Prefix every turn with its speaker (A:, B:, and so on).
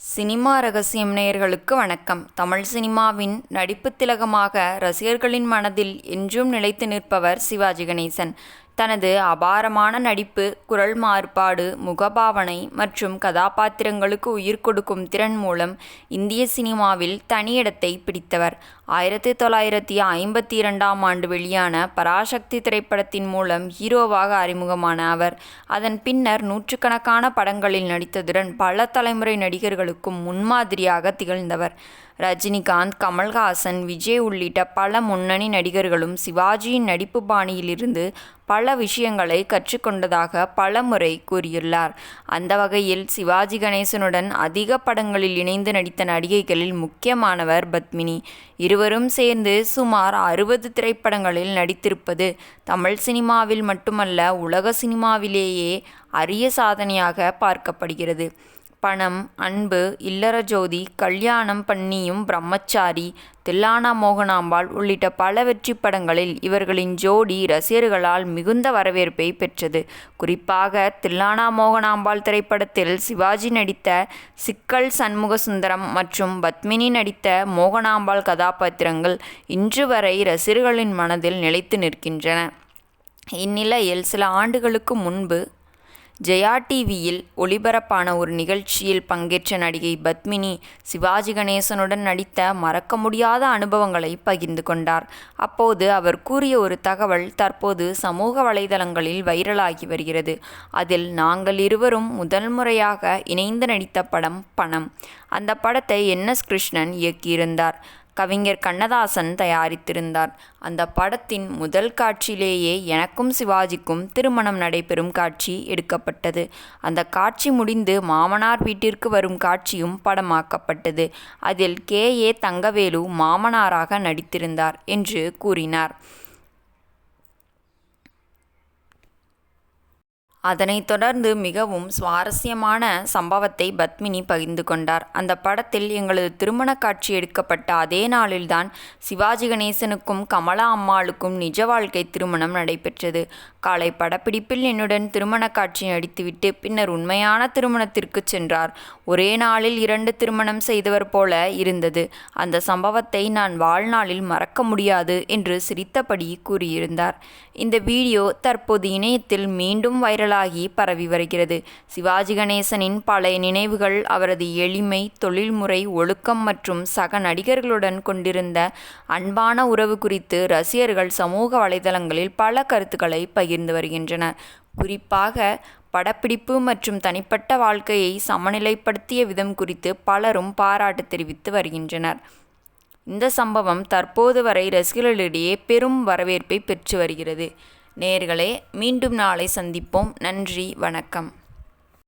A: Cinema ரகசியம் நேயர்களுக்கு வணக்கம். தமிழ் சினிமாவின் நடிப்புத் திலகமாக ரசிகர்களின் மனதில் என்றும் நிலைத்து நிற்பவர் சிவாஜி கணேசன். தனது அபாரமான நடிப்பு, குரல் மாறுபாடு, முகபாவனை மற்றும் கதாபாத்திரங்களுக்கு உயிர் கொடுக்கும் திறன் மூலம் இந்திய சினிமாவில் தனியிடத்தை பிடித்தவர். 1952ஆம் ஆண்டு வெளியான பராசக்தி திரைப்படத்தின் மூலம் ஹீரோவாக அறிமுகமான அவர், அதன் பின்னர் நூற்றுக்கணக்கான படங்களில் நடித்ததுடன் பல தலைமுறை நடிகர்களுக்கும் முன்மாதிரியாக திகழ்ந்தவர். ரஜினிகாந்த், கமல்ஹாசன், விஜய் உள்ளிட்ட பல முன்னணி நடிகர்களும் சிவாஜியின் நடிப்பு பாணியிலிருந்து பல விஷயங்களை கற்றுக்கொண்டதாக பலமுறை கூறியுள்ளார். அந்த வகையில் சிவாஜி கணேசனுடன் அதிக படங்களில் இணைந்து நடித்த நடிகைகளில் முக்கியமானவர் பத்மினி. இருவரும் சேர்ந்து சுமார் 60 திரைப்படங்களில் நடித்திருப்பது தமிழ் சினிமாவில் மட்டுமல்ல, உலக சினிமாவிலேயே அரிய சாதனையாக பார்க்கப்படுகிறது. பணம், அன்பு, இல்லற ஜோதி, கல்யாணம் பண்ணியும் பிரம்மச்சாரி, தில்லானா மோகனாம்பாள் உள்ளிட்ட பல வெற்றி படங்களில் இவர்களின் ஜோடி ரசிகர்களால் மிகுந்த வரவேற்பை பெற்றது. குறிப்பாக தில்லானா மோகனாம்பாள் திரைப்படத்தில் சிவாஜி நடித்த சிக்கல் சண்முகசுந்தரம் மற்றும் பத்மினி நடித்த மோகனாம்பாள் கதாபாத்திரங்கள் இன்று வரை ரசிகர்களின் மனதில் நிலைத்து நிற்கின்றன. இந்நிலையில் சில ஆண்டுகளுக்கு முன்பு ஜெயா டிவியில் ஒளிபரப்பான ஒரு நிகழ்ச்சியில் பங்கேற்ற நடிகை பத்மினி சிவாஜி கணேசனுடன் நடித்த மறக்க முடியாத அனுபவங்களை பகிர்ந்து கொண்டார். அப்போது அவர் கூறிய ஒரு தகவல் தற்போது சமூக வலைதளங்களில் வைரலாகி வருகிறது. அதில் நாங்கள் இருவரும் முதல் முறையாக இணைந்து நடித்த படம் பணம். அந்த படத்தை என்.எஸ். கிருஷ்ணன் இயக்கியிருந்தார். கவிஞர் கண்ணதாசன் தயாரித்திருந்தார். அந்த படத்தின் முதல் காட்சியிலேயே எனக்கும் சிவாஜிக்கும் திருமணம் நடைபெறும் காட்சி எடுக்கப்பட்டது. அந்த காட்சி முடிந்து மாமனார் வீட்டிற்கு வரும் காட்சியும் படமாக்கப்பட்டது. அதில் கே.ஏ. தங்கவேலு மாமனாராக நடித்திருந்தார் என்று கூறினார். அதனைத் தொடர்ந்து மிகவும் சுவாரஸ்யமான சம்பவத்தை பத்மினி பகிர்ந்து கொண்டார். அந்த படத்தில் எங்களது திருமண காட்சி எடுக்கப்பட்ட அதே நாளில்தான் சிவாஜி கணேசனுக்கும் கமலா அம்மாளுக்கும் நிஜ வாழ்க்கை திருமணம் நடைபெற்றது. காலை படப்பிடிப்பில் என்னுடன் திருமண காட்சி நடித்துவிட்டு பின்னர் உண்மையான திருமணத்திற்கு சென்றார். ஒரே நாளில் 2 திருமணம் செய்தவர் போல இருந்தது. அந்த சம்பவத்தை நான் வாழ்நாளில் மறக்க முடியாது என்று சிரித்தபடி கூறியிருந்தார். இந்த வீடியோ தற்போது இணையத்தில் மீண்டும் வைரலாகி பரவி வருகிறது. சிவாஜி கணேசனின் பழைய நினைவுகள், அவரது எளிமை, தொழில்முறை ஒழுக்கம் மற்றும் சக நடிகர்களுடன் கொண்டிருந்த அன்பான உறவு குறித்து ரசிகர்கள் சமூக வலைதளங்களில் பல கருத்துக்களை பகிர்ந்து வருகின்றனர். குறிப்பாக படப்பிடிப்பு மற்றும் தனிப்பட்ட வாழ்க்கையை சமநிலைப்படுத்திய விதம் குறித்து பலரும் பாராட்டு தெரிவித்து வருகின்றனர். இந்த சம்பவம் தற்போது வரை ரசிகர்களிடையே பெரும் வரவேற்பை பெற்று வருகிறது. நேயர்களே, மீண்டும் நாளை சந்திப்போம். நன்றி, வணக்கம்.